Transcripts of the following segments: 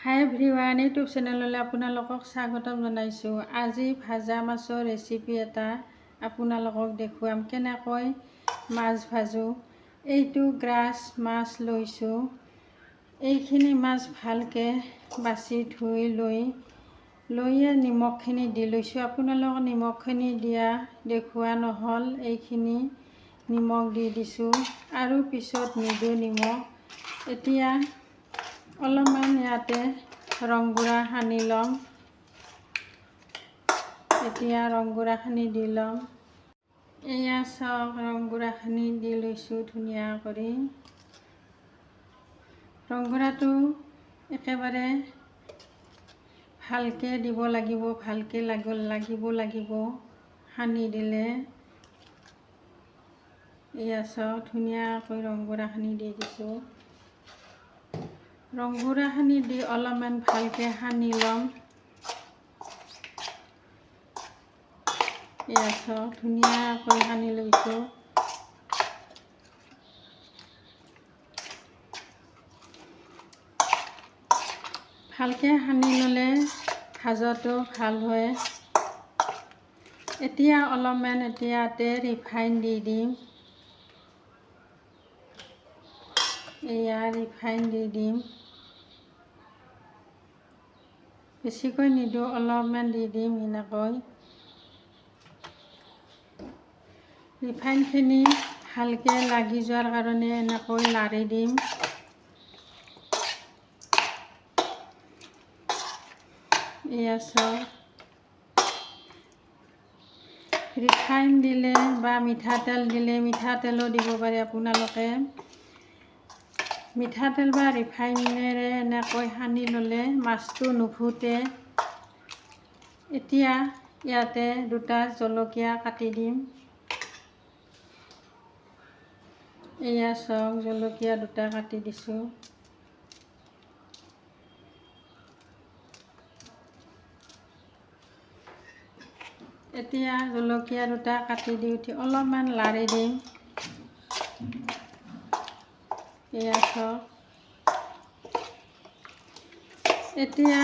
হাই everyone, YouTube চেনেললৈ আপোনালোকক স্বাগতম জনাইছোঁ। আজি ভাজা মাছৰ ৰেচিপি এটা আপোনালোকক দেখুৱাম কেনেকৈ মাছ ভাজোঁ। এইটো গ্ৰাছ মাছ লৈছোঁ। এইখিনি মাছ ভালকৈ বাছি ধুই লৈয়ে নিমখখিনি দি লৈছোঁ। আপোনালোকক নিমখখিনি দিয়া দেখুওৱা নহ'ল, এইখিনি নিমখ দি দিছোঁ আৰু পিছত নিদিওঁ নিমখ। এতিয়া অলপমান ইয়াতে ৰং গুড়া সানি ল'ম। এতিয়া ৰং গুড়াখিনি দি ল'ম। এয়া চাওক, ৰং গুড়াখিনি দি লৈছোঁ ধুনীয়া কৰি। ৰং গুড়াটো একেবাৰে ভালকৈ দিব লাগিব, ভালকৈ লাগিব সানি দিলে। এয়া চাওক, ধুনীয়াকৈ ৰং গুড়াখিনি দি দিছোঁ। ৰং গুড়াখিনি দি অলপমান ভালকৈ সানি ল'ম। এয়া চাওক, ধুনীয়াকৈ সানি লৈছোঁ। ভালকৈ সানি ল'লে ভাজাটো ভাল হয়। এতিয়া অলপমান ইয়াতে ৰিফাইন দি দিম। এয়া ৰিফাইন দি দিম। বেছিকৈ নিদিওঁ, অলপমান দি দিম এনেকৈ। ৰিফাইনখিনি ভালকৈ লাগি যোৱাৰ কাৰণে এনেকৈ লাৰি দিম। এয়া চাওক, ৰিফাইন দিলে বা মিঠাতেল দিলে, মিঠাতেলো দিব পাৰে আপোনালোকে। মিঠাতেল বা ৰিফাইনেৰে এনেকৈ সানি ল'লে মাছটো নুফুটে। এতিয়া ইয়াতে দুটা জলকীয়া কাটি দিম। এয়া চাওক, জলকীয়া দুটা কাটি দিছোঁ। এতিয়া জলকীয়া দুটা কাটি দি উঠি অলপমান লাৰি দিম। এয়া চাওক, এতিয়া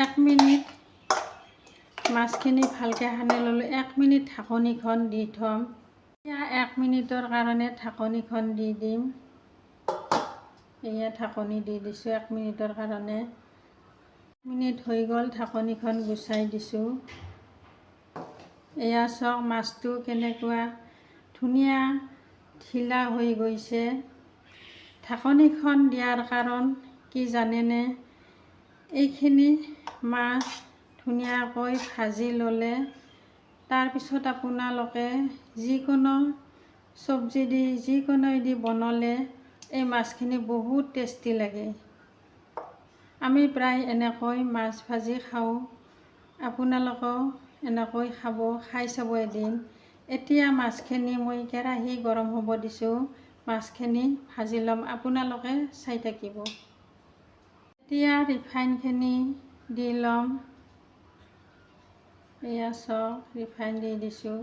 1 মিনিট মাছখিনি ভালকৈ সানি ল'লোঁ। 1 মিনিট ঢাকনিখন দি থ'ম। এতিয়া 1 মিনিটৰ কাৰণে ঢাকনিখন দি দিম। এয়া ঢাকনি দি দিছোঁ 1 মিনিটৰ কাৰণে। 1 মিনিট হৈ গ'ল, ঢাকনিখন গুচাই দিছোঁ। এয়া চাওক, মাছটো কেনেকুৱা ধুনীয়া ঢিলা হৈ গৈছে। ঢাকনিখন দিয়াৰ কাৰণ কি জানেনে? এইখিনি মাছ ধুনীয়াকৈ ভাজি ল'লে তাৰপিছত আপোনালোকে যিকোনো চব্জি দি যিকোনোদি বনালে এই মাছখিনি বহুত টেষ্টি লাগে। আমি প্ৰায় এনেকৈ মাছ ভাজি খাওঁ। আপোনালোকেও এনেকৈ খাই চাব এদিন। এতিয়া মাছখিনি মই কেৰাহী গৰম হ'ব দিছোঁ। মাছখিনি ভাজি ল'ম, আপোনালোকে চাই থাকিব। এতিয়া ৰিফাইনখিনি দি ল'ম। এয়া চাওক, ৰিফাইন দি দিছোঁ।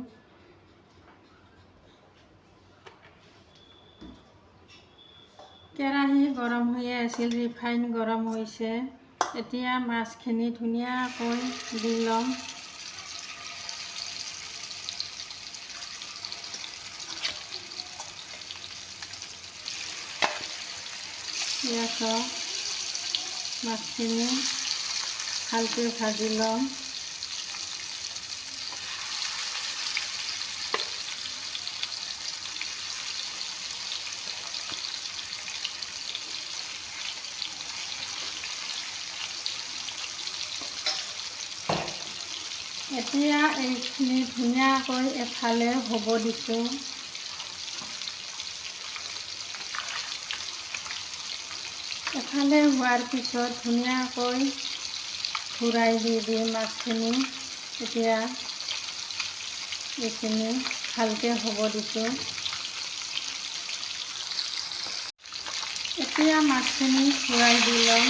কেৰাহী গৰম হৈয়ে আছিল, ৰিফাইন গৰম হৈছে। এতিয়া মাছখিনি ধুনীয়াকৈ দি ল'ম। এয়া চাওক, মাছখিনি ভালকৈ ভাজি ল'ম। এতিয়া এইখিনি ধুনীয়াকৈ এফালে হ'ব দিছোঁ। এফালে হোৱাৰ পিছত ধুনীয়াকৈ ঘূৰাই দি দিম মাছখিনি। এতিয়া এইখিনি ভালকৈ হ'ব দিছোঁ। এতিয়া মাছখিনি ঘূৰাই দি ল'ম।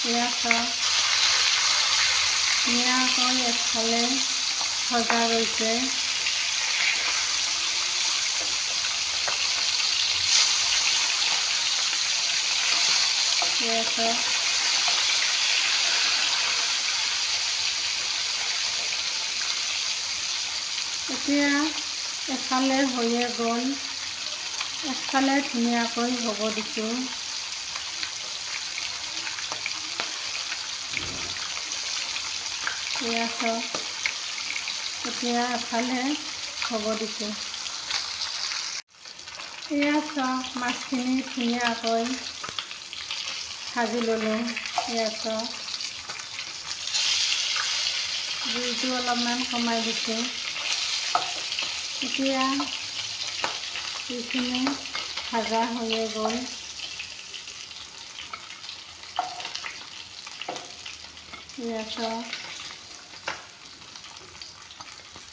এয়া চাওক, ধুনীয়াকৈ এফালে ভজা গৈছে। এয়া চাওক এতিয়া এফালে হৈয়ে গ'ল, একফালে ধুনীয়াকৈ হ'ব দিছোঁ। এয়া চাওক এতিয়া এফালে হ'ব দিছোঁ। এয়া চাওক মাছখিনি ধুনীয়াকৈ ভাজি ল'লোঁ। এয়া চাওক জুইটো অলপমান কমাই দিছোঁ। এতিয়া এইখিনি ভাজা হৈয়ে গ'ল।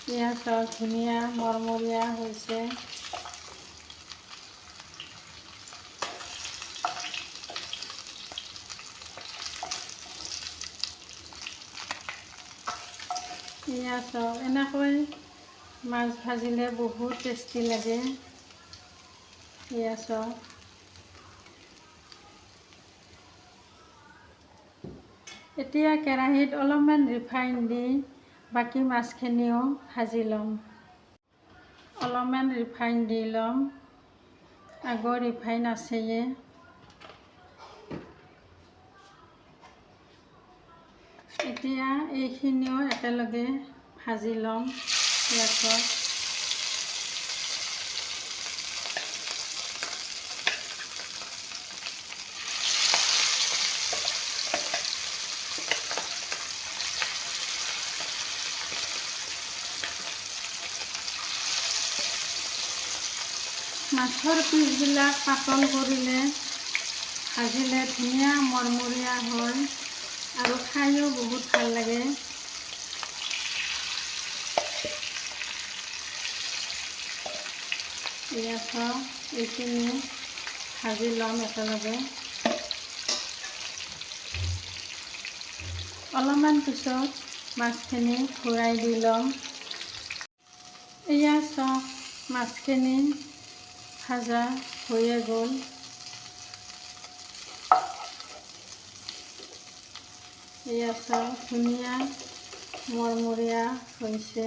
এয়া চাওক ধুনীয়া মৰমৰীয়া হৈছে। এয়া চাওক এনেকৈ মাছ ভাজিলে বহুত টেষ্টি লাগে। এয়া চাওক এতিয়া কেৰাহীত অলপমান ৰিফাইন দি বাকী মাছখিনিও ভাজি ল'ম। অলপমান ৰিফাইন দি ল'ম, আগৰ ৰিফাইন আছেয়ে। এতিয়া এইখিনিও একেলগে ভাজি ল'ম। ইয়াত মাছৰ পিচবিলাক পাতল কৰিলে ভাজিলে ধুনীয়া মৰমৰীয়া হয় আৰু খায়ো বহুত ভাল লাগে। এয়া চাওক এইখিনি ভাজি ল'ম একেলগে। অলপমান পিছত মাছখিনি ঘূৰাই দি ল'ম। এয়া চাওক মাছখিনি ভাজা হৈয়ে গ'ল। এয়া চাওক ধুনীয়া মৰমৰীয়া হৈছে।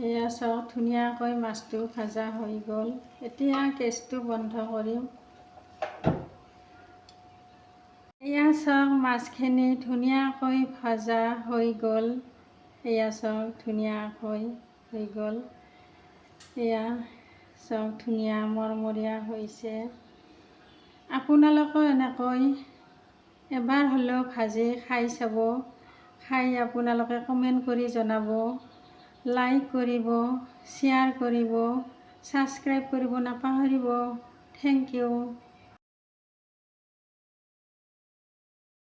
এয়া চাওক ধুনীয়াকৈ মাছটো ভাজা হৈ গ'ল। এতিয়া গেছটো বন্ধ কৰিম। এয়া চাওক মাছখিনি ধুনীয়াকৈ ভাজা হৈ গ'ল। এয়া চাওক ধুনীয়াকৈ হৈ গ'ল। এয়া চাওক ধুনীয়া মৰমৰীয়া হৈছে। আপোনালোকেও এনেকৈ এবাৰ হ'লেও ভাজি খাই চাব। খাই আপোনালোকে কমেণ্ট কৰি জনাব, লাইক কৰিব, শ্বেয়াৰ কৰিব, ছাবস্ক্ৰাইব কৰিব নাপাহৰিব। Thank U.